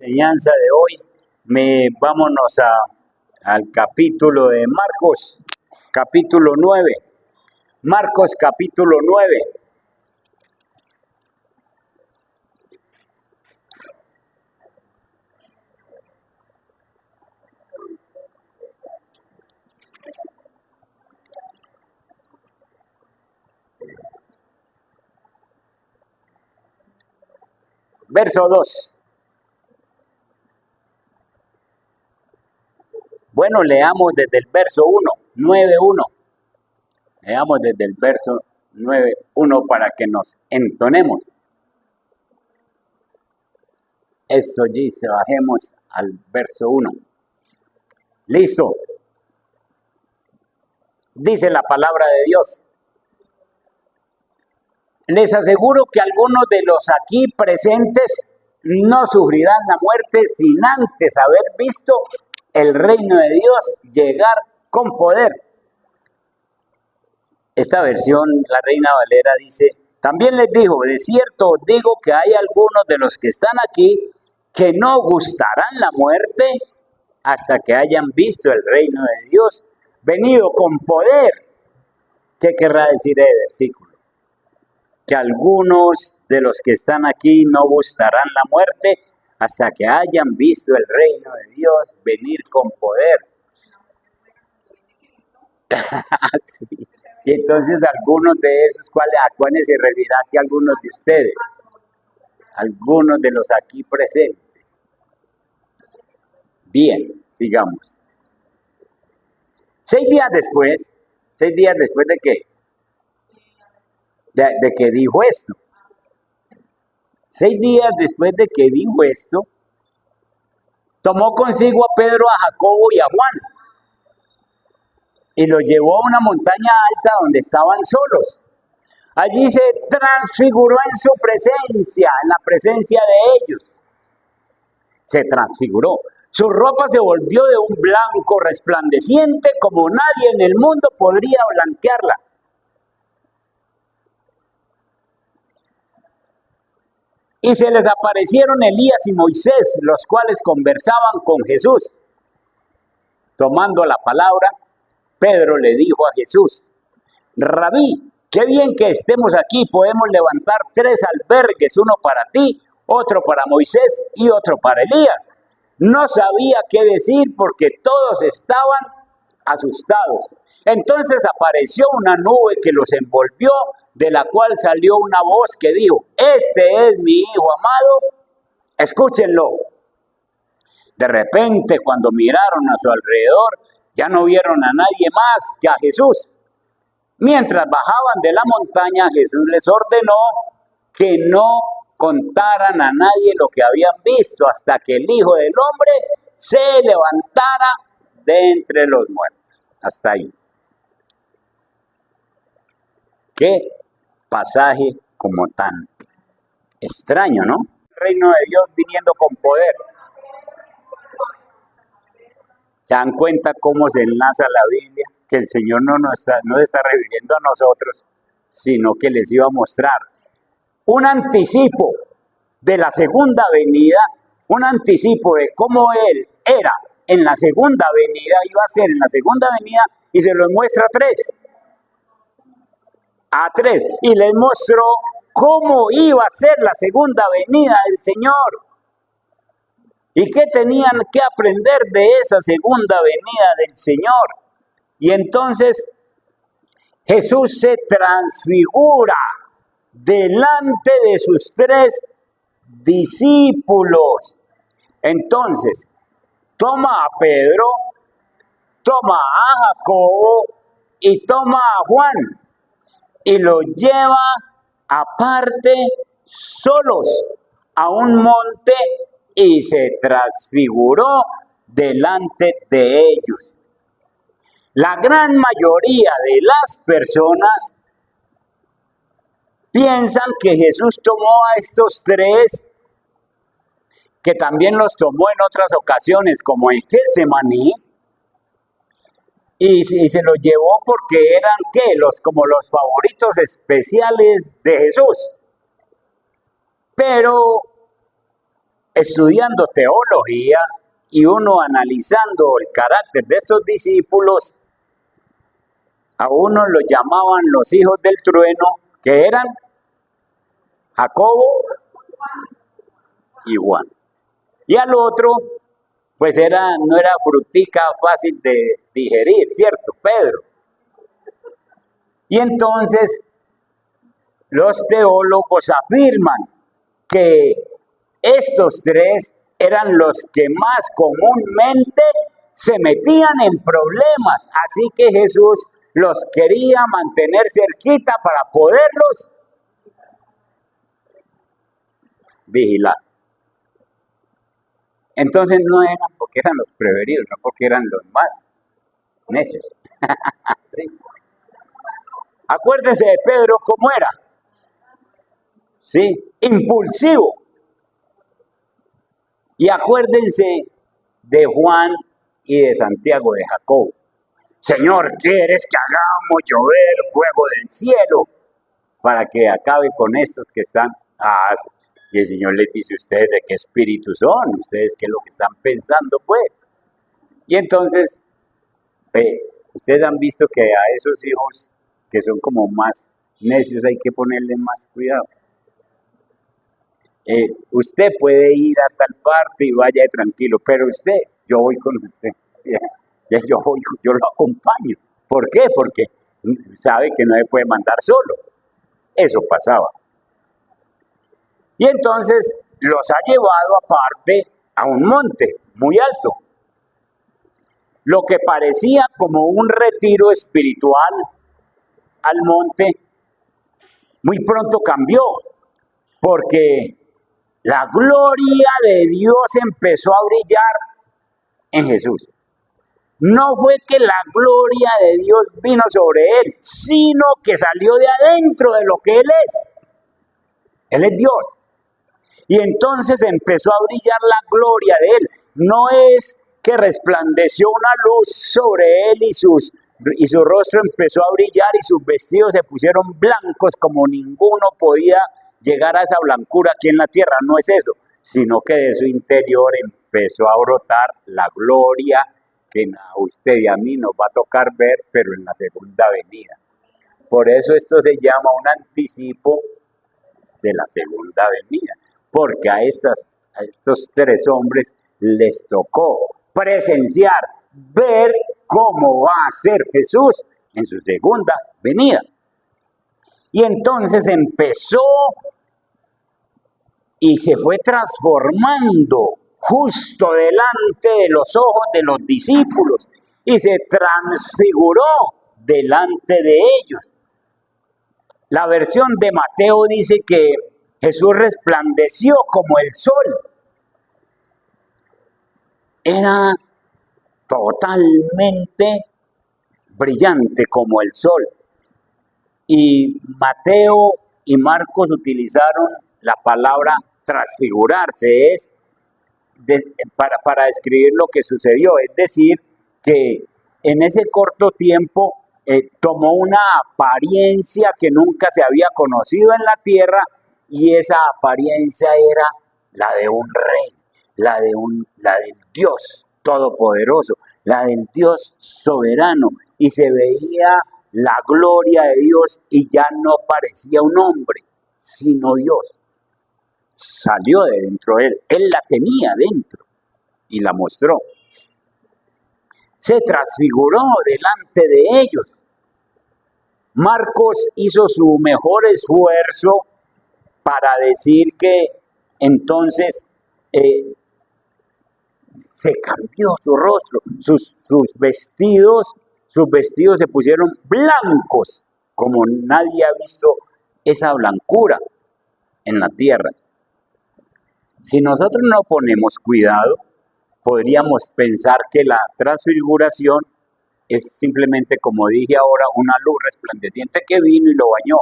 Enseñanza de hoy, vámonos al capítulo de Marcos, capítulo 9. Marcos, capítulo 9. Verso 2. Bueno, leamos desde el verso 1, 9:1. Leamos desde el verso 9:1 para que nos entonemos. Eso dice, bajemos al verso 1. Listo. Dice la palabra de Dios. Les aseguro que algunos de los aquí presentes no sufrirán la muerte sin antes haber visto el reino de Dios llegar con poder. Esta versión, la Reina Valera, dice: también les digo, de cierto os digo que hay algunos de los que están aquí que no gustarán la muerte hasta que hayan visto el reino de Dios venido con poder. ¿Qué querrá decir el versículo? Que algunos de los que están aquí no gustarán la muerte hasta que hayan visto el reino de Dios venir con poder. Sí. Y entonces algunos de esos, ¿a cuáles se referirá que algunos de ustedes? Algunos de los aquí presentes. Bien, sigamos. 6 días después de que dijo esto. 6 días después de que dijo esto, tomó consigo a Pedro, a Jacobo y a Juan, y los llevó a una montaña alta donde estaban solos. Allí se transfiguró en su presencia, en la presencia de ellos. Se transfiguró. Su ropa se volvió de un blanco resplandeciente como nadie en el mundo podría blanquearla. Y se les aparecieron Elías y Moisés, los cuales conversaban con Jesús. Tomando la palabra, Pedro le dijo a Jesús: Rabí, qué bien que estemos aquí, podemos levantar 3 albergues, uno para ti, otro para Moisés y otro para Elías. No sabía qué decir porque todos estaban asustados. Entonces apareció una nube que los envolvió, de la cual salió una voz que dijo: este es mi Hijo amado, escúchenlo. De repente, cuando miraron a su alrededor, ya no vieron a nadie más que a Jesús. Mientras bajaban de la montaña, Jesús les ordenó que no contaran a nadie lo que habían visto hasta que el Hijo del Hombre se levantara de entre los muertos. Hasta ahí. Qué pasaje como tan extraño, ¿no? El reino de Dios viniendo con poder. ¿Se dan cuenta cómo se enlaza la Biblia? Que el Señor no está refiriendo a nosotros, sino que les iba a mostrar un anticipo de la segunda venida, un anticipo de cómo Él era en la segunda venida, iba a ser en la segunda venida, y se los muestra a tres, y les mostró cómo iba a ser la segunda venida del Señor. ¿Y qué tenían que aprender de esa segunda venida del Señor? Y entonces Jesús se transfigura delante de sus 3 discípulos. Entonces, toma a Pedro, toma a Jacobo y toma a Juan y los lleva aparte solos a un monte y se transfiguró delante de ellos. La gran mayoría de las personas piensan que Jesús tomó a estos 3, que también los tomó en otras ocasiones, como en Getsemaní, y se los llevó porque eran como los favoritos especiales de Jesús. Pero estudiando teología y uno analizando el carácter de estos discípulos, a uno lo llamaban los hijos del trueno, que eran Jacobo y Juan. Y al otro, pues no era frutica fácil de digerir, ¿cierto? Pedro. Y entonces los teólogos afirman que estos tres eran los que más comúnmente se metían en problemas, así que Jesús los quería mantener cerquita para poderlos vigilar. Entonces no eran porque eran los preferidos, no porque eran los más necios. ¿Sí? Acuérdense de Pedro cómo era. ¿Sí? Impulsivo. Y acuérdense de Juan y de Santiago, de Jacobo. Señor, ¿quieres que hagamos llover fuego del cielo para que acabe con estos que están? Y el Señor les dice, ¿ustedes de qué espíritu son? ¿Ustedes qué es lo que están pensando, pues? Y entonces, ustedes han visto que a esos hijos que son como más necios hay que ponerle más cuidado. Usted puede ir a tal parte y vaya tranquilo, pero usted, yo voy con usted. Yo lo acompaño. ¿Por qué? Porque sabe que no se puede mandar solo. Eso pasaba. Y entonces los ha llevado aparte a un monte muy alto. Lo que parecía como un retiro espiritual al monte, muy pronto cambió, porque la gloria de Dios empezó a brillar en Jesús. No fue que la gloria de Dios vino sobre él, sino que salió de adentro de lo que él es. Él es Dios. Y entonces empezó a brillar la gloria de él. No es que resplandeció una luz sobre él y su rostro empezó a brillar y sus vestidos se pusieron blancos como ninguno podía llegar a esa blancura aquí en la tierra. No es eso, sino que de su interior empezó a brotar la gloria que a usted y a mí nos va a tocar ver, pero en la segunda venida. Por eso esto se llama un anticipo de la segunda venida, porque a estos tres hombres les tocó presenciar, ver cómo va a ser Jesús en su segunda venida. Y entonces empezó y se fue transformando justo delante de los ojos de los discípulos y se transfiguró delante de ellos. La versión de Mateo dice que Jesús resplandeció como el sol. Era totalmente brillante como el sol. Y Mateo y Marcos utilizaron la palabra transfigurarse, para describir lo que sucedió. Es decir, que en ese corto tiempo tomó una apariencia que nunca se había conocido en la tierra, y esa apariencia era la de un rey, la del Dios todopoderoso, la del Dios soberano, y se veía la gloria de Dios y ya no parecía un hombre, sino Dios. Salió de dentro de él la tenía dentro y la mostró. Se transfiguró delante de ellos. Marcos hizo su mejor esfuerzo para decir que entonces se cambió su rostro, sus vestidos se pusieron blancos, como nadie ha visto esa blancura en la tierra. Si nosotros no ponemos cuidado, podríamos pensar que la transfiguración es simplemente, como dije ahora, una luz resplandeciente que vino y lo bañó.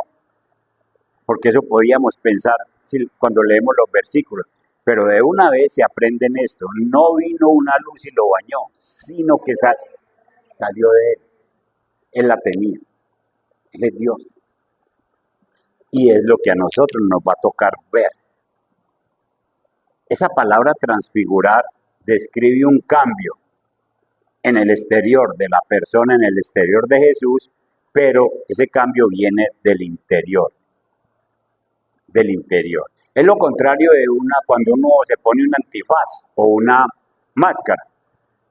Porque eso podíamos pensar cuando leemos los versículos. Pero de una vez se aprenden esto. No vino una luz y lo bañó, sino que salió de él. Él la tenía. Él es Dios. Y es lo que a nosotros nos va a tocar ver. Esa palabra transfigurar describe un cambio en el exterior de la persona, en el exterior de Jesús, pero ese cambio viene del interior. Del interior. Es lo contrario de cuando uno se pone un antifaz o una máscara.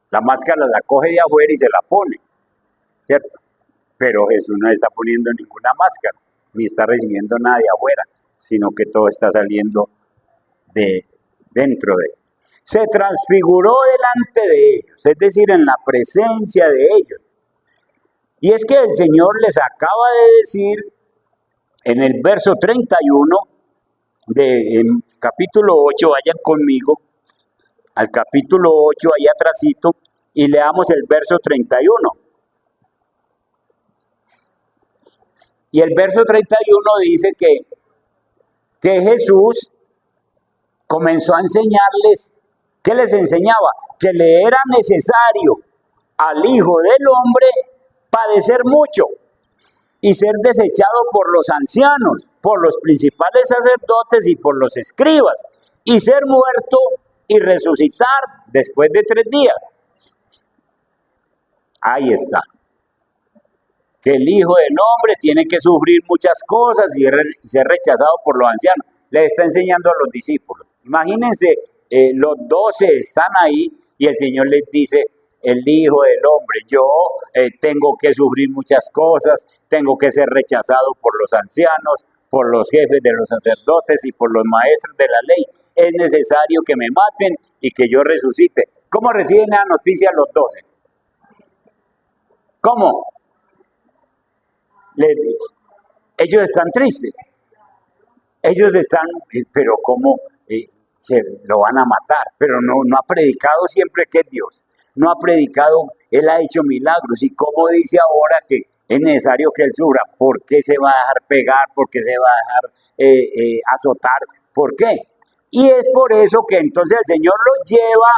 La máscara la coge de afuera y se la pone, ¿cierto? Pero Jesús no está poniendo ninguna máscara, ni está recibiendo nada de afuera, sino que todo está saliendo de dentro de él. Se transfiguró delante de ellos, es decir, en la presencia de ellos. Y es que el Señor les acaba de decir en el verso 31 del capítulo 8, vayan conmigo al capítulo 8, ahí atrásito, y leamos el verso 31. Y el verso 31 dice que Jesús comenzó a enseñarles. ¿Qué les enseñaba? Que le era necesario al Hijo del Hombre padecer mucho y ser desechado por los ancianos, por los principales sacerdotes y por los escribas, y ser muerto y resucitar después de 3 días. Ahí está. Que el Hijo del Hombre tiene que sufrir muchas cosas y ser rechazado por los ancianos. Le está enseñando a los discípulos. Imagínense, los 12 están ahí y el Señor les dice: el Hijo del Hombre, yo tengo que sufrir muchas cosas, tengo que ser rechazado por los ancianos, por los jefes de los sacerdotes y por los maestros de la ley. Es necesario que me maten y que yo resucite. ¿Cómo reciben la noticia los 12? ¿Cómo? Ellos están tristes. Ellos están, pero ¿cómo se lo van a matar? Pero no ha predicado siempre que es Dios. No ha predicado, Él ha hecho milagros. ¿Y cómo dice ahora que es necesario que Él sufra? ¿Por qué se va a dejar pegar? ¿Por qué se va a dejar azotar? ¿Por qué? Y es por eso que entonces el Señor los lleva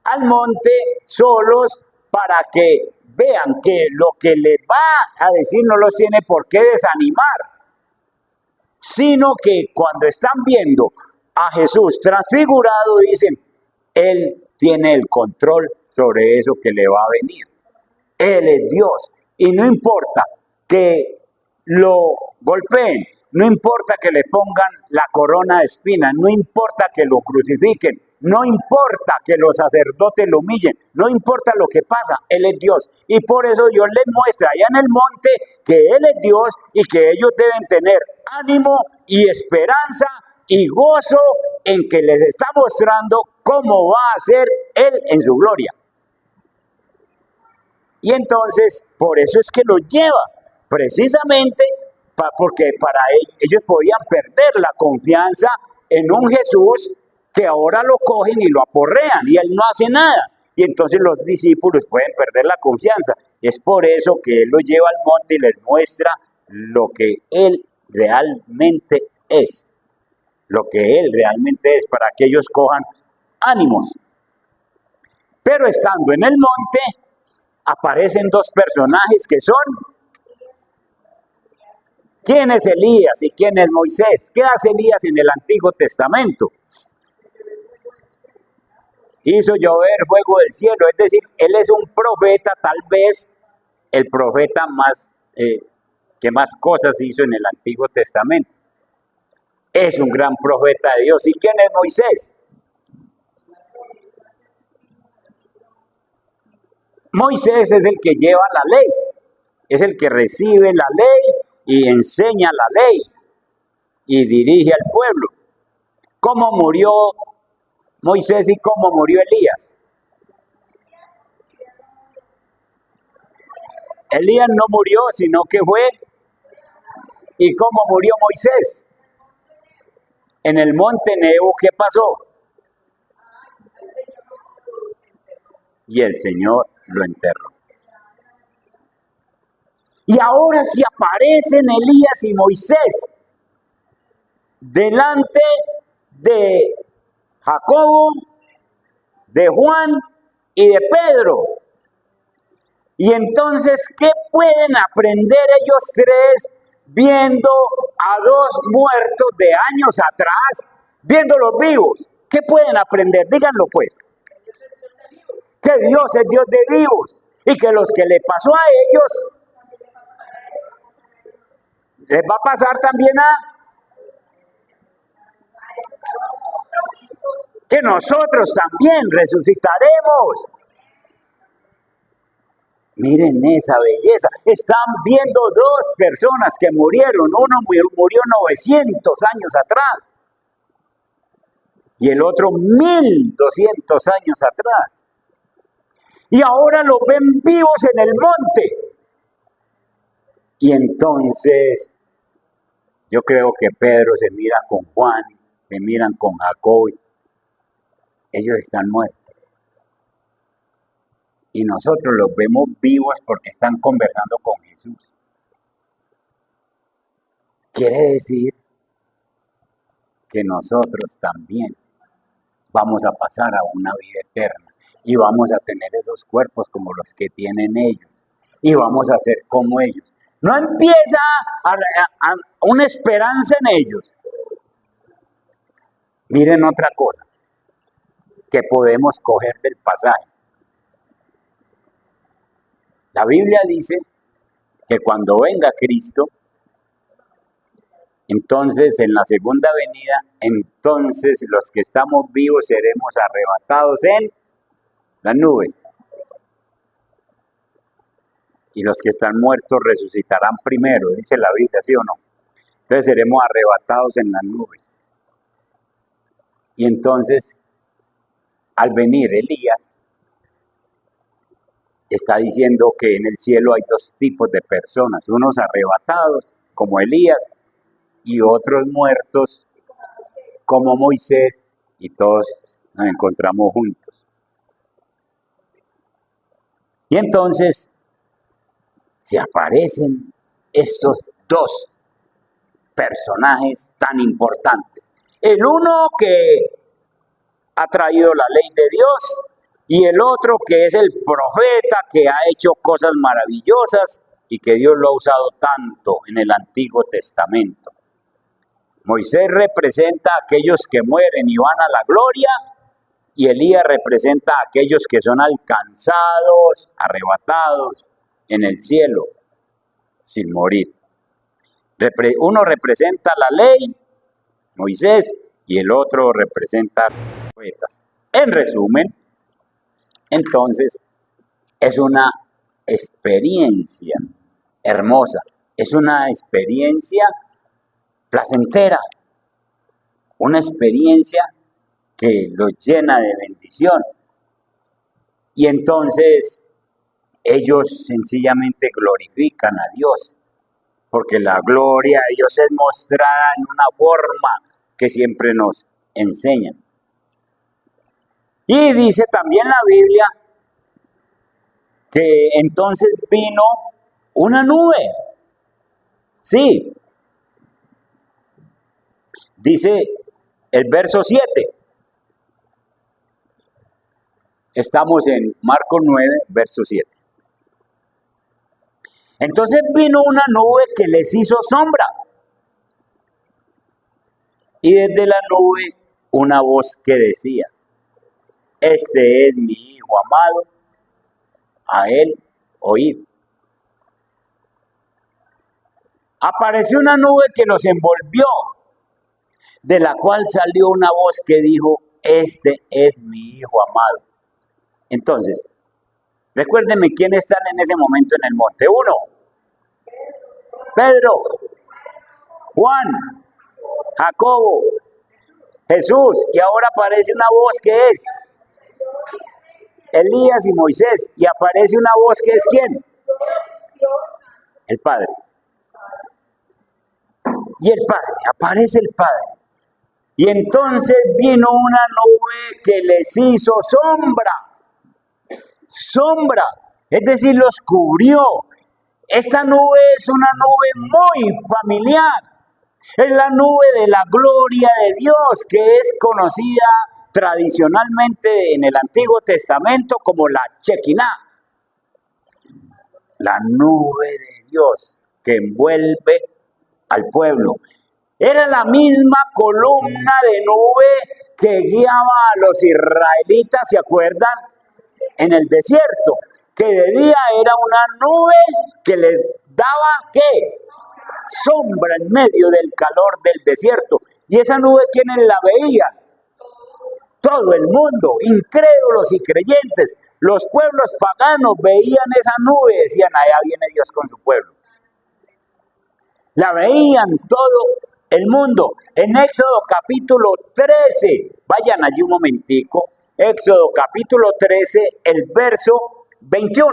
al monte solos para que vean que lo que les va a decir no los tiene por qué desanimar, sino que cuando están viendo a Jesús transfigurado, dicen: Él tiene el control sobre eso que le va a venir. Él es Dios. Y no importa que lo golpeen, no importa que le pongan la corona de espinas, no importa que lo crucifiquen, no importa que los sacerdotes lo humillen, no importa lo que pasa, Él es Dios. Y por eso Dios les muestra allá en el monte que Él es Dios y que ellos deben tener ánimo y esperanza y gozo en que les está mostrando cómo va a ser Él en su gloria. Y entonces, por eso es que los lleva, precisamente porque para ellos podían perder la confianza en un Jesús que ahora lo cogen y lo aporrean y Él no hace nada. Y entonces los discípulos pueden perder la confianza. Es por eso que Él los lleva al monte y les muestra lo que Él realmente es. Lo que Él realmente es, para que ellos cojan ánimos. Pero estando en el monte, aparecen 2 personajes que son: ¿quién es Elías y quién es Moisés? ¿Qué hace Elías en el Antiguo Testamento? Hizo llover fuego del cielo, es decir, él es un profeta, tal vez el profeta más que más cosas hizo en el Antiguo Testamento. Es un gran profeta de Dios. ¿Y quién es Moisés? Moisés es el que lleva la ley, es el que recibe la ley y enseña la ley y dirige al pueblo. ¿Cómo murió Moisés y cómo murió Elías? Elías no murió, sino que fue. ¿Y cómo murió Moisés? En el monte Nebo, ¿qué pasó? Y el Señor lo enterró. Y ahora sí aparecen Elías y Moisés delante de Jacobo, de Juan y de Pedro. Y entonces, ¿qué pueden aprender ellos 3 viendo a 2 muertos de años atrás, viéndolos vivos? ¿Qué pueden aprender? Díganlo pues. Que Dios es Dios de vivos y que los que le pasó a ellos les va a pasar también que nosotros también resucitaremos. Miren esa belleza. Están viendo dos personas que murieron. Uno murió 900 años atrás y el otro 1200 años atrás. Y ahora los ven vivos en el monte. Y entonces yo creo que Pedro se mira con Juan, se miran con Jacob. Ellos están muertos. Y nosotros los vemos vivos porque están conversando con Jesús. Quiere decir que nosotros también vamos a pasar a una vida eterna y vamos a tener esos cuerpos como los que tienen ellos y vamos a ser como ellos. No empieza una esperanza en ellos. Miren otra cosa que podemos coger del pasaje. La Biblia dice que cuando venga Cristo, entonces en la segunda venida, entonces los que estamos vivos seremos arrebatados en las nubes. Y los que están muertos resucitarán primero, dice la Biblia, ¿sí o no? Entonces seremos arrebatados en las nubes. Y entonces, al venir Elías, está diciendo que en el cielo hay dos tipos de personas, unos arrebatados como Elías y otros muertos como Moisés, y todos nos encontramos juntos. Y entonces se aparecen estos dos personajes tan importantes. El uno que ha traído la ley de Dios, y el otro que es el profeta que ha hecho cosas maravillosas y que Dios lo ha usado tanto en el Antiguo Testamento. Moisés representa a aquellos que mueren y van a la gloria, y Elías representa a aquellos que son alcanzados, arrebatados en el cielo, sin morir. Uno representa la ley, Moisés, y el otro representa a los profetas. En resumen, entonces, es una experiencia hermosa, es una experiencia placentera, una experiencia que los llena de bendición. Y entonces, ellos sencillamente glorifican a Dios, porque la gloria de Dios es mostrada en una forma que siempre nos enseñan. Y dice también la Biblia que entonces vino una nube. Sí. Dice el verso 7. Estamos en Marcos 9, verso 7. Entonces vino una nube que les hizo sombra. Y desde la nube una voz que decía: este es mi Hijo amado, a él oíd. Apareció una nube que los envolvió, de la cual salió una voz que dijo: este es mi Hijo amado. Entonces, recuérdenme quiénes están en ese momento en el monte. 1, Pedro, Juan, Jacobo, Jesús, y ahora aparece una voz que es Elías y Moisés, y aparece una voz que es ¿quién? El Padre. Y el Padre, aparece el Padre. Y entonces vino una nube que les hizo sombra, es decir, los cubrió. Esta nube es una nube muy familiar. Es la nube de la gloria de Dios, que es conocida tradicionalmente en el Antiguo Testamento como la Shekinah. La nube de Dios que envuelve al pueblo. Era la misma columna de nube que guiaba a los israelitas, ¿se acuerdan? En el desierto, que de día era una nube que les daba, ¿qué? Sombra en medio del calor del desierto. Y esa nube, ¿quiénes la veían? Todo el mundo, incrédulos y creyentes. Los pueblos paganos veían esa nube y decían, allá viene Dios con su pueblo. La veían todo el mundo. En Éxodo capítulo 13, vayan allí un momentico, Éxodo capítulo 13, el verso 21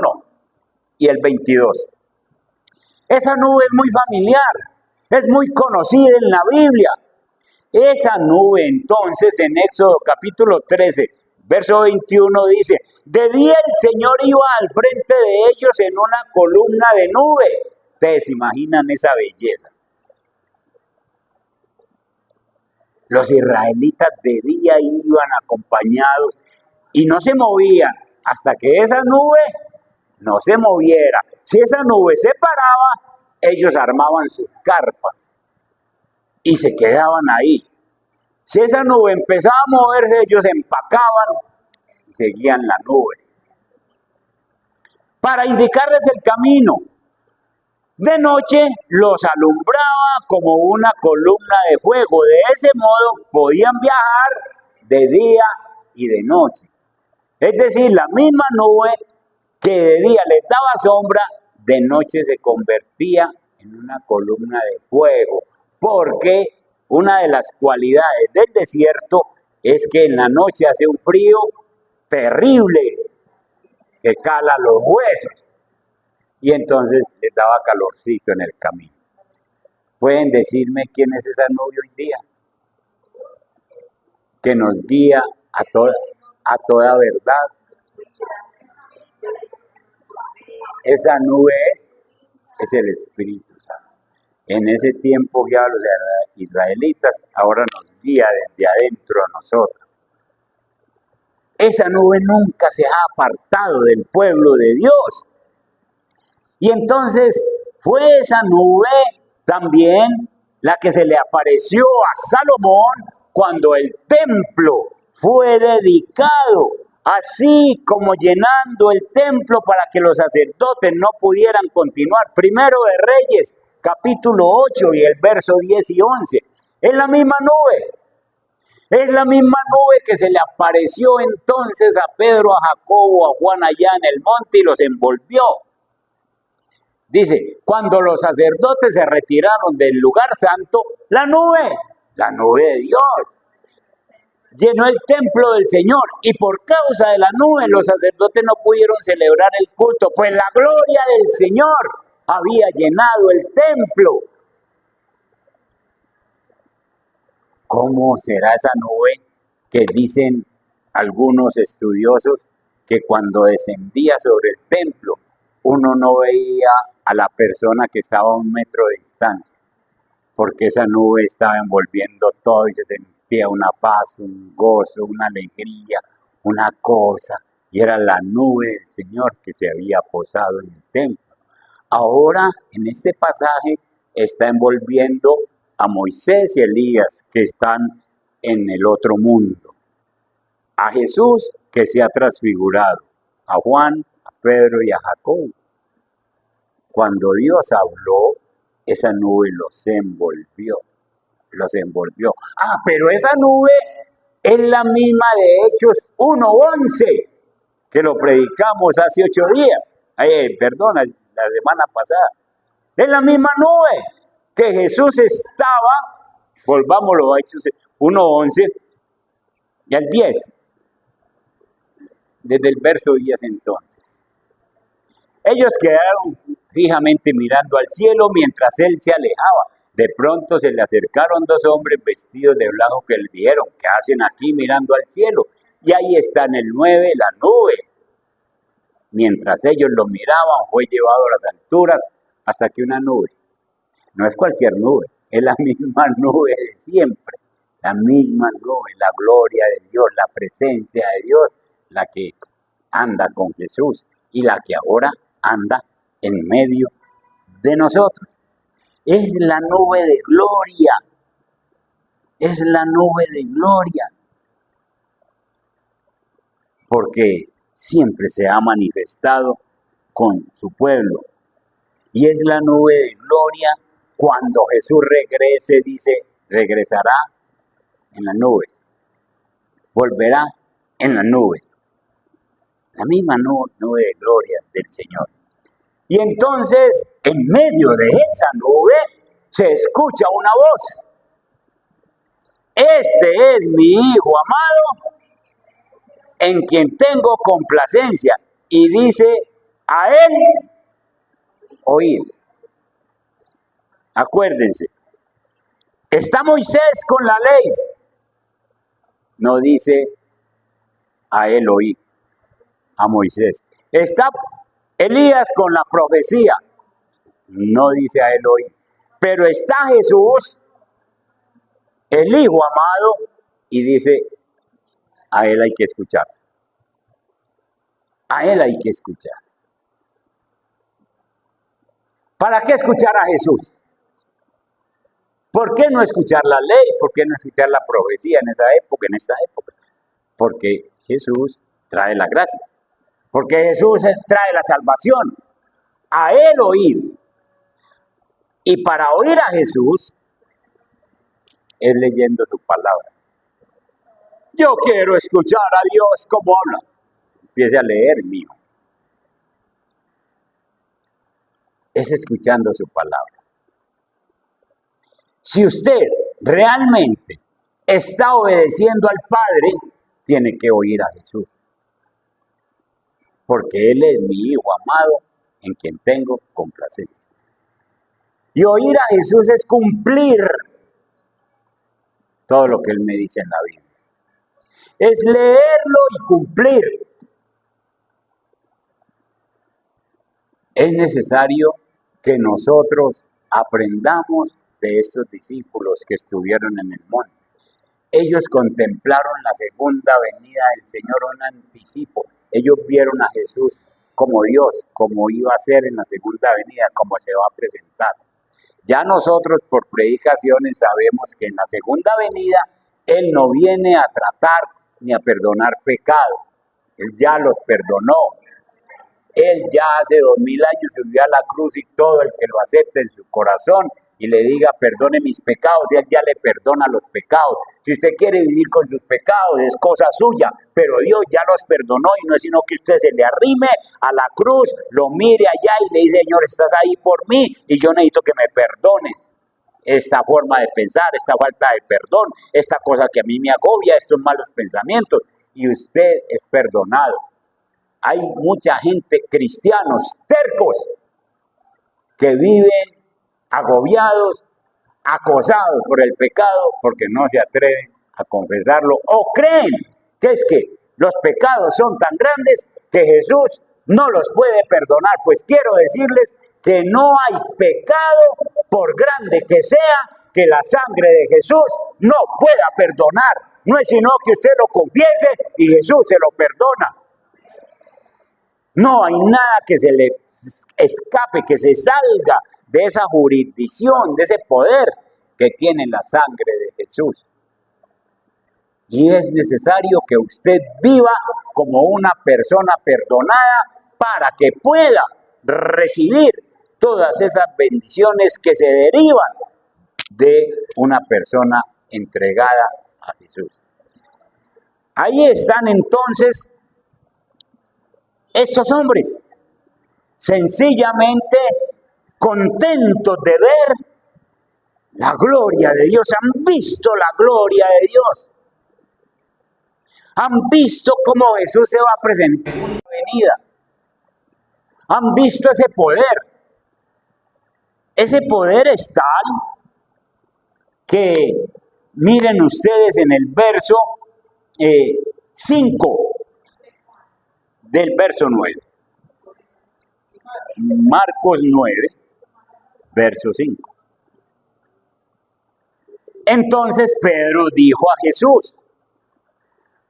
y el 22. Esa nube es muy familiar, es muy conocida en la Biblia. Esa nube entonces en Éxodo capítulo 13, verso 21 dice, de día el Señor iba al frente de ellos en una columna de nube. Ustedes se imaginan esa belleza. Los israelitas de día iban acompañados y no se movían hasta que esa nube no se moviera. Si esa nube se paraba, ellos armaban sus carpas y se quedaban ahí. Si esa nube empezaba a moverse, ellos empacaban y seguían la nube para indicarles el camino. De noche los alumbraba como una columna de fuego. De ese modo podían viajar de día y de noche. Es decir, la misma nube que de día les daba sombra, de noche se convertía en una columna de fuego. Porque una de las cualidades del desierto es que en la noche hace un frío terrible que cala los huesos. Y entonces les daba calorcito en el camino. ¿Pueden decirme quién es esa nube hoy día? Que nos guía a toda verdad. Esa nube es el Espíritu Santo. En ese tiempo guiaba a los israelitas, ahora nos guía desde adentro a nosotros. Esa nube nunca se ha apartado del pueblo de Dios. Y entonces fue esa nube también la que se le apareció a Salomón cuando el templo fue dedicado, así como llenando el templo para que los sacerdotes no pudieran continuar. Primero de Reyes, capítulo 8 y el verso 10 y 11. Es la misma nube. Es la misma nube que se le apareció entonces a Pedro, a Jacobo, a Juan allá en el monte y los envolvió. Dice, cuando los sacerdotes se retiraron del lugar santo, la nube de Dios, llenó el templo del Señor. Y por causa de la nube, los sacerdotes no pudieron celebrar el culto, pues la gloria del Señor había llenado el templo. ¿Cómo será esa nube que dicen algunos estudiosos que cuando descendía sobre el templo, uno no veía a la persona que estaba a 1 metro de distancia? Porque esa nube estaba envolviendo todo y se sentía una paz, un gozo, una alegría, una cosa. Y era la nube del Señor que se había posado en el templo. Ahora, en este pasaje, está envolviendo a Moisés y Elías, que están en el otro mundo. A Jesús, que se ha transfigurado. A Juan, a Pedro y a Jacobo. Cuando Dios habló, esa nube los envolvió. Pero esa nube es la misma de Hechos 1:11, que lo predicamos hace 8 días. La semana pasada. Es la misma nube que Jesús estaba, volvámoslo a Hechos 1:11 y al 10. Desde el verso 10 entonces. Ellos quedaron fijamente mirando al cielo mientras él se alejaba. De pronto se le acercaron 2 hombres vestidos de blanco que le dijeron, ¿qué hacen aquí mirando al cielo? Y ahí está en el 9 la nube. Mientras ellos lo miraban, fue llevado a las alturas hasta que una nube, no es cualquier nube, es la misma nube de siempre, la misma nube, la gloria de Dios, la presencia de Dios, la que anda con Jesús y la que ahora anda en medio de nosotros. Es la nube de gloria, es la nube de gloria. porque siempre se ha manifestado con su pueblo. Y es la nube de gloria. Cuando Jesús regrese, dice, regresará en las nubes, volverá en las nubes. La misma nube de gloria del Señor. Y entonces, en medio de esa nube, se escucha una voz. Este es mi Hijo amado, en quien tengo complacencia. Y dice, a él oír. Acuérdense, está Moisés con la ley. No dice, a él oír, a Moisés. Está Elías con la profecía. No dice a él oír. Pero está Jesús, el Hijo amado, y dice, a él hay que escuchar. A él hay que escuchar. ¿Para qué escuchar a Jesús? ¿Por qué no escuchar la ley? ¿Por qué no escuchar la profecía en esa época, en esta época? Porque Jesús trae la gracia. Porque Jesús trae la salvación. A él oír. Y para oír a Jesús es leyendo su palabra. Yo quiero escuchar a Dios como habla. Empiece a leer, mío. Es escuchando su palabra. Si usted realmente está obedeciendo al Padre, tiene que oír a Jesús. Porque Él es mi Hijo amado, en quien tengo complacencia. Y oír a Jesús es cumplir todo lo que Él me dice en la Biblia. Es leerlo y cumplir. Es necesario que nosotros aprendamos de estos discípulos que estuvieron en el monte. Ellos contemplaron la segunda venida del Señor, un anticipo. Ellos vieron a Jesús como Dios, como iba a ser en la segunda venida, como se va a presentar. Ya nosotros por predicaciones sabemos que en la segunda venida Él no viene a tratar ni a perdonar pecado. Él ya los perdonó. Él ya hace 2000 años subió a la cruz y todo el que lo acepte en su corazón y le diga perdone mis pecados, y Él ya le perdona los pecados. Si usted quiere vivir con sus pecados es cosa suya, pero Dios ya los perdonó y no es sino que usted se le arrime a la cruz, lo mire allá y le dice, Señor, estás ahí por mí y yo necesito que me perdones esta forma de pensar, esta falta de perdón, esta cosa que a mí me agobia, estos malos pensamientos, y usted es perdonado. Hay mucha gente, cristianos tercos, que viven agobiados, acosados por el pecado, porque no se atreven a confesarlo, o creen que es que los pecados son tan grandes que Jesús no los puede perdonar. Pues quiero decirles que no hay pecado, por grande que sea, que la sangre de Jesús no pueda perdonar. No es sino que usted lo confiese y Jesús se lo perdona. No hay nada que se le escape, que se salga de esa jurisdicción, de ese poder que tiene la sangre de Jesús. Y es necesario que usted viva como una persona perdonada para que pueda recibir todas esas bendiciones que se derivan de una persona entregada a Jesús. Ahí están entonces estos hombres, sencillamente contentos de ver la gloria de Dios. Han visto la gloria de Dios. Han visto cómo Jesús se va a presentar en la venida. Han visto ese poder. Ese poder es tal que, miren ustedes en el verso 5 del verso 9. Marcos 9, verso 5. Entonces Pedro dijo a Jesús,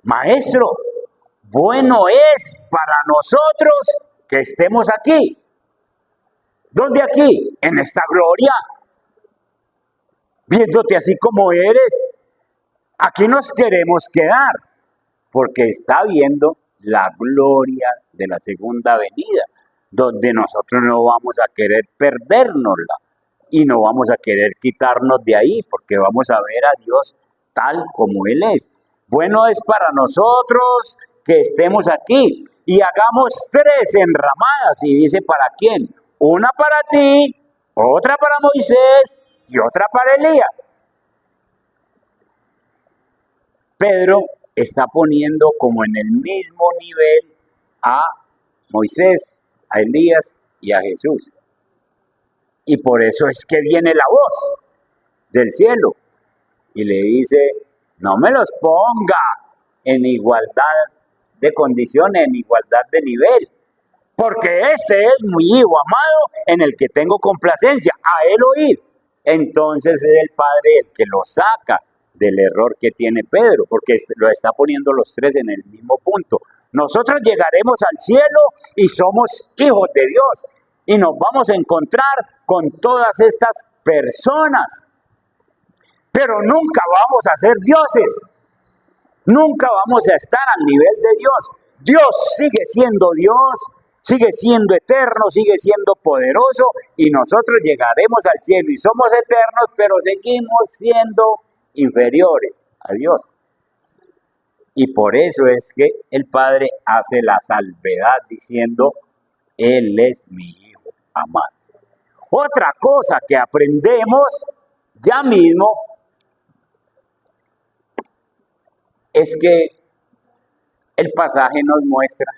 Maestro, bueno es para nosotros que estemos aquí. ¿Dónde aquí? En esta gloria. Viéndote así como eres, aquí nos queremos quedar, porque está viendo la gloria de la segunda venida, donde nosotros no vamos a querer perdérnosla y no vamos a querer quitarnos de ahí, porque vamos a ver a Dios tal como Él es. Bueno es para nosotros que estemos aquí y hagamos 3 enramadas, y dice, ¿para quién? Una para ti, otra para Moisés y otra para Elías. Pedro está poniendo como en el mismo nivel a Moisés, a Elías y a Jesús. Y por eso es que viene la voz del cielo y le dice, no me los ponga en igualdad de condiciones, en igualdad de nivel, porque este es mi hijo amado en el que tengo complacencia, a él oír. Entonces es el Padre el que lo saca del error que tiene Pedro, porque lo está poniendo los 3 en el mismo punto. Nosotros llegaremos al cielo y somos hijos de Dios y nos vamos a encontrar con todas estas personas, pero nunca vamos a ser dioses, nunca vamos a estar al nivel de Dios. Dios sigue siendo Dios, sigue siendo eterno, sigue siendo poderoso, y nosotros llegaremos al cielo y somos eternos, pero seguimos siendo inferiores a Dios. Y por eso es que el Padre hace la salvedad diciendo, Él es mi hijo amado. Otra cosa que aprendemos ya mismo es que el pasaje nos muestra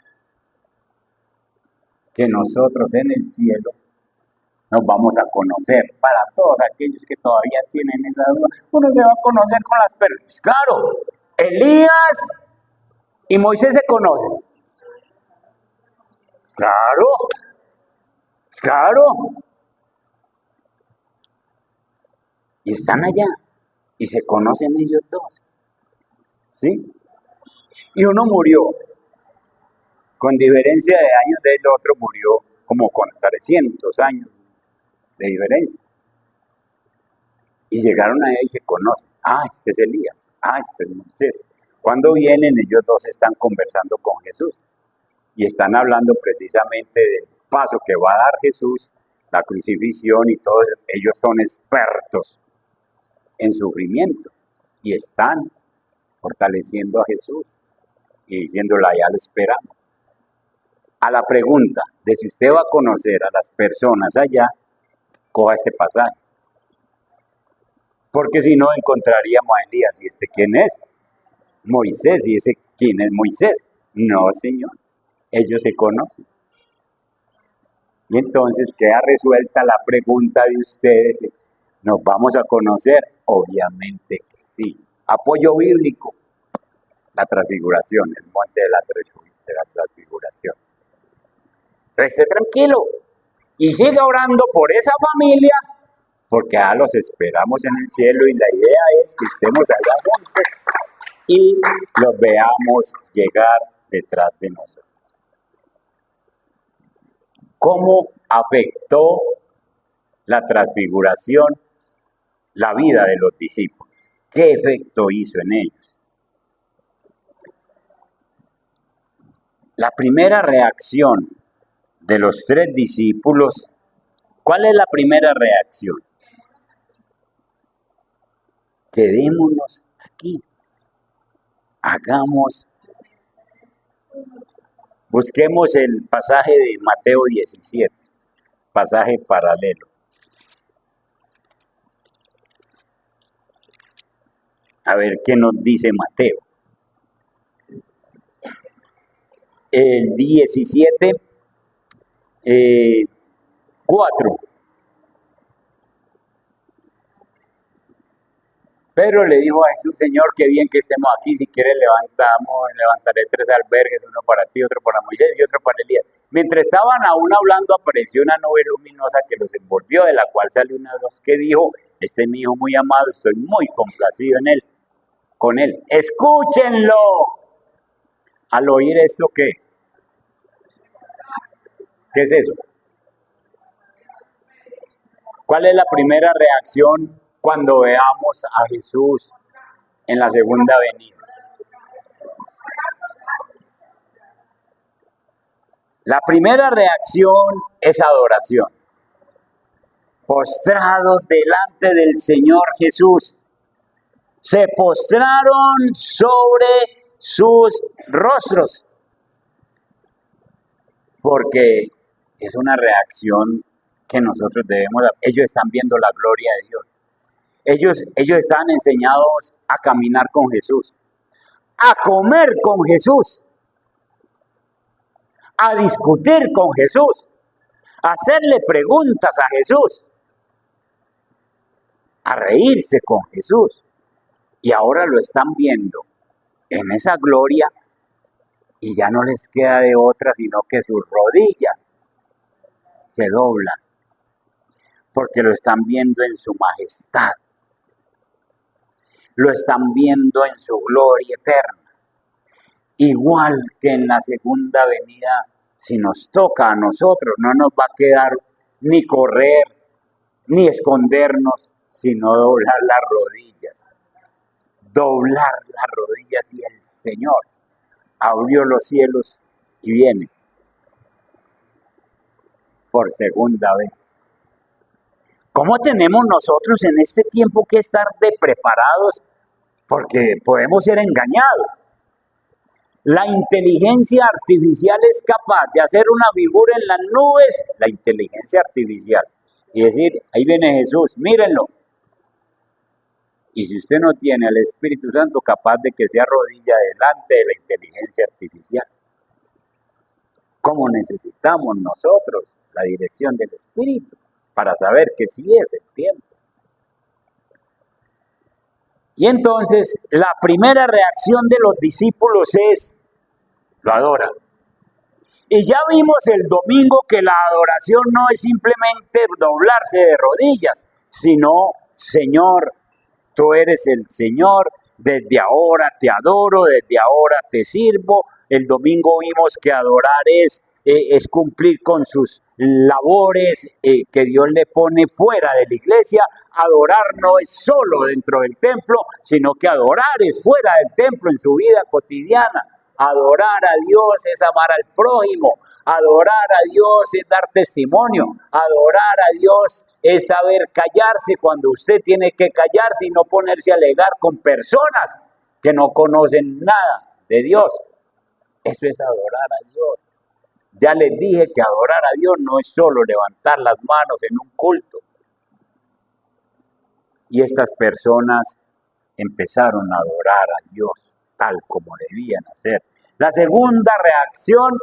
que nosotros en el cielo nos vamos a conocer. Para todos aquellos que todavía tienen esa duda, uno se va a conocer con las personas. Claro, Elías y Moisés se conocen. Claro, claro. Y están allá y se conocen ellos dos. ¿Sí? Y uno murió, con diferencia de años del otro, murió como con 300 años de diferencia. Y llegaron allá y se conocen. Ah, este es Elías. Ah, este es Moisés. Cuando vienen, ellos dos están conversando con Jesús y están hablando precisamente del paso que va a dar Jesús, la crucifixión y todo eso. Ellos son expertos en sufrimiento y están fortaleciendo a Jesús y diciéndole, ya lo esperamos. A la pregunta de si usted va a conocer a las personas allá, coja este pasaje. Porque si no, encontraríamos a Elías. ¿Y este quién es? Moisés. ¿Y ese quién es Moisés? No, señor. Ellos se conocen. Y entonces queda resuelta la pregunta de ustedes. ¿Nos vamos a conocer? Obviamente que sí. Apoyo bíblico. La transfiguración, el monte de la transfiguración. Entonces, esté tranquilo y siga orando por esa familia, porque los esperamos en el cielo y la idea es que estemos allá juntos y los veamos llegar detrás de nosotros. ¿Cómo afectó la transfiguración la vida de los discípulos? ¿Qué efecto hizo en ellos? La primera reacción de los 3 discípulos, ¿cuál es la primera reacción? Quedémonos aquí, busquemos el pasaje de Mateo 17, pasaje paralelo. A ver qué nos dice Mateo. El 17, 4. Pedro le dijo a Jesús, Señor, qué bien que estemos aquí, si quieres levantaré 3 albergues, uno para ti, otro para Moisés y otro para Elías. Mientras estaban aún hablando, apareció una nube luminosa que los envolvió, de la cual salió una voz que dijo, este es mi hijo muy amado, estoy muy complacido con él. Escúchenlo. Al oír esto, ¿qué? ¿Qué es eso? ¿Cuál es la primera reacción cuando veamos a Jesús en la segunda venida? La primera reacción es adoración. Postrados delante del Señor Jesús, se postraron sobre sus rostros, porque es una reacción que nosotros debemos dar. Ellos están viendo la gloria de Dios. Ellos están enseñados a caminar con Jesús, a comer con Jesús, a discutir con Jesús, a hacerle preguntas a Jesús, a reírse con Jesús. Y ahora lo están viendo en esa gloria y ya no les queda de otra sino que sus rodillas se doblan, porque lo están viendo en su majestad, lo están viendo en su gloria eterna. Igual que en la segunda venida, si nos toca a nosotros, no nos va a quedar ni correr, ni escondernos, sino doblar las rodillas. Doblar las rodillas y el Señor abrió los cielos y viene por segunda vez. ¿Cómo tenemos nosotros en este tiempo que estar preparados? Porque podemos ser engañados. La inteligencia artificial es capaz de hacer una figura en las nubes, la inteligencia artificial, y decir, ahí viene Jesús, mírenlo. Y si usted no tiene al Espíritu Santo capaz de que se arrodilla delante de la inteligencia artificial, ¿cómo necesitamos nosotros la dirección del Espíritu para saber que sí es el tiempo? Y entonces la primera reacción de los discípulos es, lo adoran. Y ya vimos el domingo que la adoración no es simplemente doblarse de rodillas, sino, Señor, tú eres el Señor, desde ahora te adoro, desde ahora te sirvo. El domingo vimos que adorar es cumplir con sus labores que Dios le pone fuera de la iglesia. Adorar no es solo dentro del templo, sino que adorar es fuera del templo en su vida cotidiana. Adorar a Dios es amar al prójimo. Adorar a Dios es dar testimonio. Adorar a Dios es saber callarse cuando usted tiene que callarse y no ponerse a alegar con personas que no conocen nada de Dios. Eso es adorar a Dios. Ya les dije que adorar a Dios no es solo levantar las manos en un culto. Y estas personas empezaron a adorar a Dios tal como debían hacer. La segunda reacción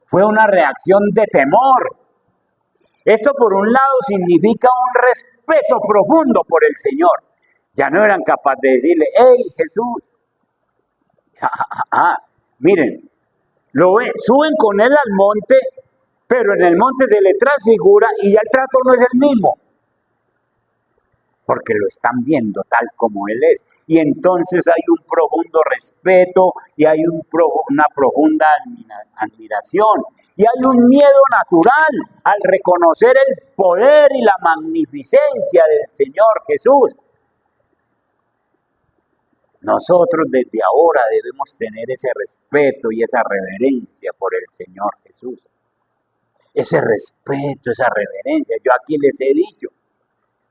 fue una reacción de temor. Esto por un lado significa un respeto profundo por el Señor. Ya no eran capaces de decirle, hey Jesús, miren, suben con él al monte, pero en el monte se le transfigura y ya el trato no es el mismo. Porque lo están viendo tal como Él es. Y entonces hay un profundo respeto y hay una profunda admiración. Y hay un miedo natural al reconocer el poder y la magnificencia del Señor Jesús. Nosotros desde ahora debemos tener ese respeto y esa reverencia por el Señor Jesús. Ese respeto, esa reverencia. Yo aquí les he dicho,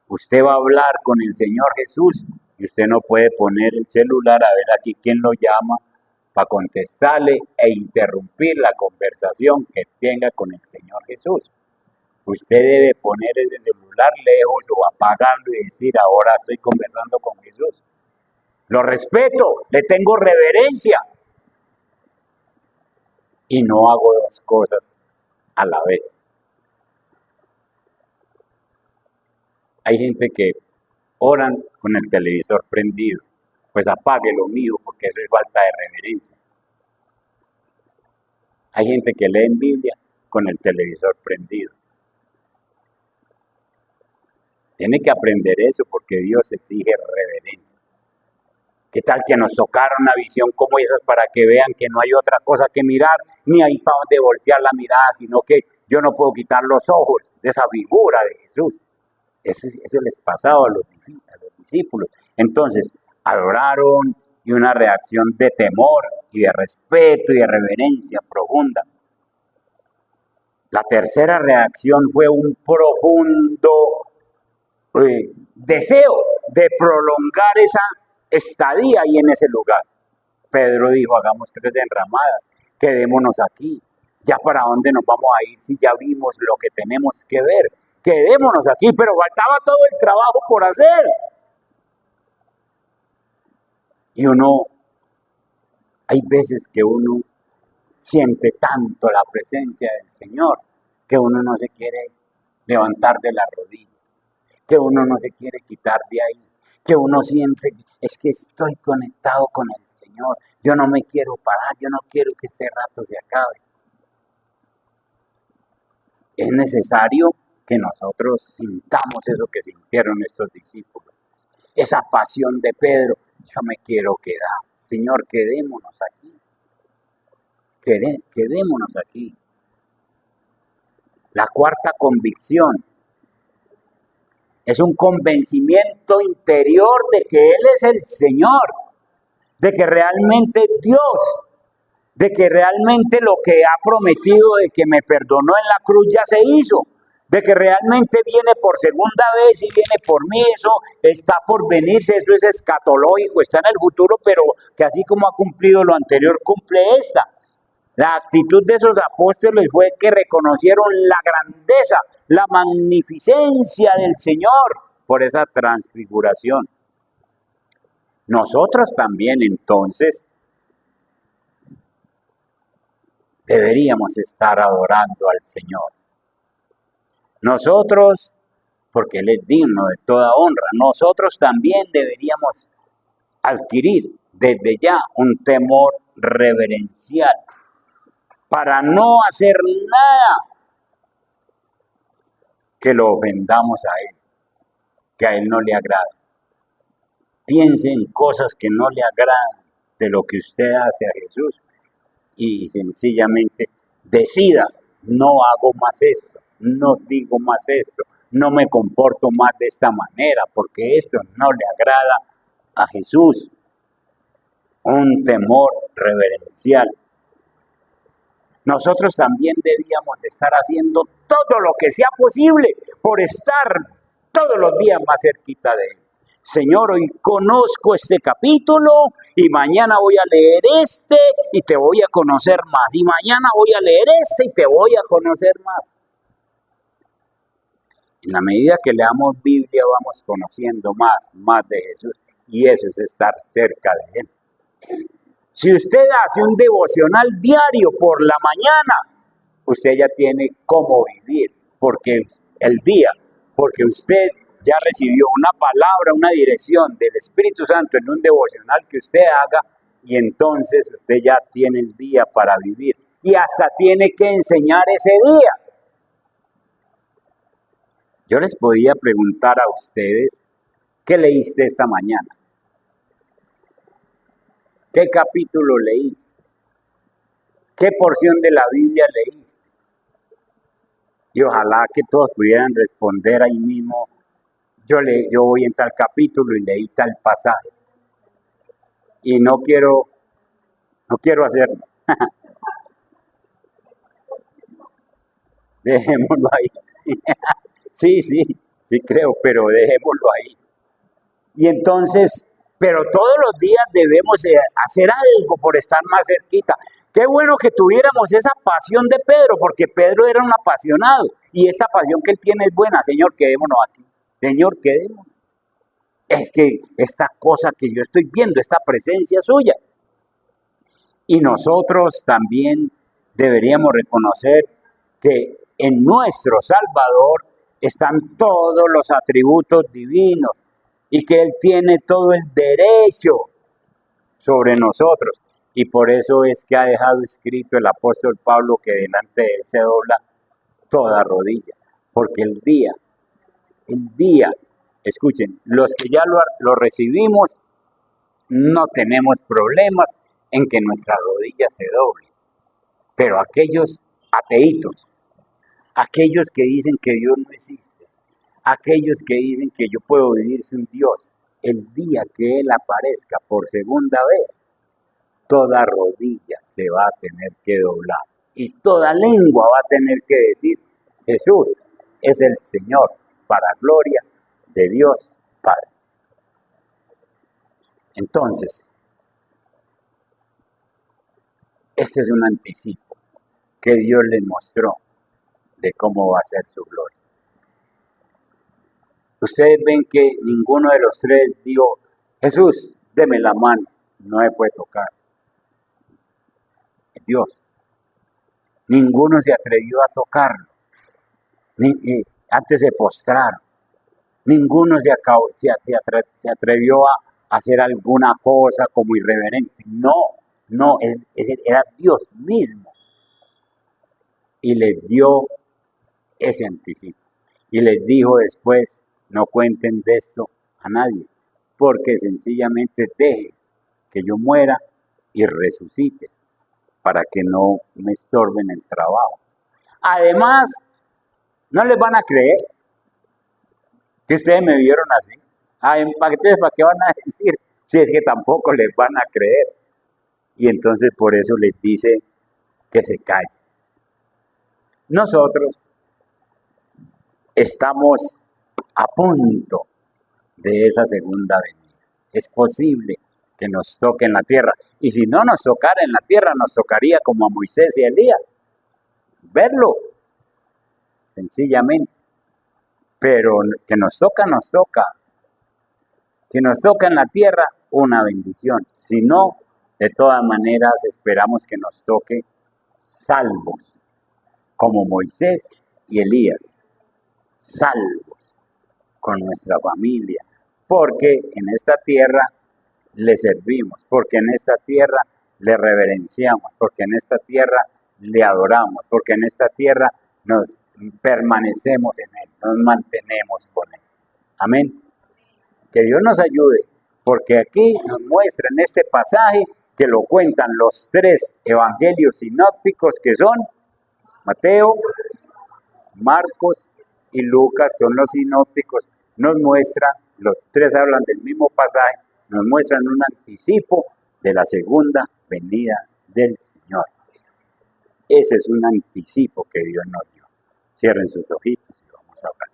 usted va a hablar con el Señor Jesús y usted no puede poner el celular a ver aquí quién lo llama para contestarle e interrumpir la conversación que tenga con el Señor Jesús. Usted debe poner ese celular lejos o apagarlo y decir, ahora estoy conversando con Jesús. Lo respeto, le tengo reverencia y no hago dos cosas a la vez. Hay gente que oran con el televisor prendido. Pues apague lo mío porque eso es falta de reverencia. Hay gente que lee en Biblia con el televisor prendido. Tiene que aprender eso porque Dios exige reverencia. ¿Qué tal que nos tocara una visión como esas para que vean que no hay otra cosa que mirar, ni hay para dónde voltear la mirada, sino que yo no puedo quitar los ojos de esa figura de Jesús? Eso les pasaba a los discípulos. Entonces, adoraron y una reacción de temor y de respeto y de reverencia profunda. La tercera reacción fue un profundo deseo de prolongar esa estadía ahí en ese lugar. Pedro dijo, hagamos 3 enramadas, quedémonos aquí. ¿Ya para dónde nos vamos a ir si ya vimos lo que tenemos que ver? Quedémonos aquí, pero faltaba todo el trabajo por hacer. Y hay veces que uno siente tanto la presencia del Señor que uno no se quiere levantar de las rodillas, que uno no se quiere quitar de ahí, que uno siente, es que estoy conectado con el Señor, yo no me quiero parar, yo no quiero que este rato se acabe. Es necesario que nosotros sintamos eso que sintieron estos discípulos, esa pasión de Pedro. Yo me quiero quedar, Señor, quedémonos aquí, quedémonos aquí. La cuarta convicción es un convencimiento interior de que Él es el Señor, de que realmente es Dios, de que realmente lo que ha prometido de que me perdonó en la cruz ya se hizo, de que realmente viene por segunda vez y viene por mí, eso está por venirse, eso es escatológico, está en el futuro, pero que así como ha cumplido lo anterior, cumple esta. La actitud de esos apóstoles fue que reconocieron la grandeza, la magnificencia del Señor por esa transfiguración. Nosotros también entonces deberíamos estar adorando al Señor. Nosotros, porque Él es digno de toda honra, nosotros también deberíamos adquirir desde ya un temor reverencial para no hacer nada que lo ofendamos a Él, que a Él no le agrada. Piense en cosas que no le agradan de lo que usted hace a Jesús y sencillamente decida, no hago más esto, no digo más esto, no me comporto más de esta manera, porque esto no le agrada a Jesús. Un temor reverencial. Nosotros también debíamos de estar haciendo todo lo que sea posible por estar todos los días más cerquita de Él. Señor, hoy conozco este capítulo y mañana voy a leer este y te voy a conocer más. Y mañana voy a leer este y te voy a conocer más. En la medida que leamos Biblia vamos conociendo más de Jesús y eso es estar cerca de Él. Si usted hace un devocional diario por la mañana, usted ya tiene cómo vivir, porque porque usted ya recibió una palabra, una dirección del Espíritu Santo en un devocional que usted haga y entonces usted ya tiene el día para vivir y hasta tiene que enseñar ese día. Yo les podía preguntar a ustedes, ¿qué leíste esta mañana? ¿Qué capítulo leíste? ¿Qué porción de la Biblia leíste? Y ojalá que todos pudieran responder ahí mismo, yo voy en tal capítulo y leí tal pasaje. Y no quiero hacerlo. Dejémoslo ahí. Sí creo, pero dejémoslo ahí. Y entonces, pero todos los días debemos hacer algo por estar más cerquita. Qué bueno que tuviéramos esa pasión de Pedro, porque Pedro era un apasionado. Y esta pasión que él tiene es buena. Señor, quedémonos aquí. Señor, quedémonos. Es que esta cosa que yo estoy viendo, esta presencia suya. Y nosotros también deberíamos reconocer que en nuestro Salvador están todos los atributos divinos y que Él tiene todo el derecho sobre nosotros. Y por eso es que ha dejado escrito el apóstol Pablo que delante de Él se dobla toda rodilla. Porque el día, escuchen, los que ya lo recibimos, no tenemos problemas en que nuestra rodilla se doble. Pero aquellos ateitos, aquellos que dicen que Dios no existe, aquellos que dicen que yo puedo vivir sin Dios, el día que Él aparezca por segunda vez, toda rodilla se va a tener que doblar. y toda lengua va a tener que decir, Jesús es el Señor, para gloria de Dios Padre. Entonces, este es un anticipo que Dios les mostró de cómo va a ser su gloria. Ustedes ven que ninguno de los tres dijo, Jesús, deme la mano, no me puede tocar. Dios. Ninguno se atrevió a tocarlo. Antes se postraron. Ninguno se atrevió a hacer alguna cosa como irreverente. No, era Dios mismo. Y les dio ese anticipo. Y les dijo después, no cuenten de esto a nadie, porque sencillamente dejen que yo muera y resucite, para que no me estorben el trabajo. Además, no les van a creer que ustedes me vieron así. ¿Para qué van a decir? Si es que tampoco les van a creer. Y entonces por eso les dice que se callen. Nosotros estamos a punto de esa segunda venida. Es posible que nos toque en la tierra. Y si no nos tocara en la tierra, nos tocaría como a Moisés y a Elías. Verlo, sencillamente. Pero que nos toca, nos toca. Si nos toca en la tierra, una bendición. Si no, de todas maneras esperamos que nos toque salvos, como Moisés y Elías. Salvos con nuestra familia. Porque en esta tierra le servimos, porque en esta tierra le reverenciamos, porque en esta tierra le adoramos, porque en esta tierra nos permanecemos en Él, nos mantenemos con Él. Amén. Que Dios nos ayude, porque aquí nos muestra en este pasaje que lo cuentan los tres evangelios sinópticos que son Mateo, Marcos y Lucas, son los sinópticos. Nos muestra, los tres hablan del mismo pasaje, nos muestran un anticipo de la segunda venida del Señor. Ese es un anticipo que Dios nos dio. Cierren sus ojitos y vamos a hablar.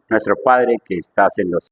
Nuestro Padre que estás en los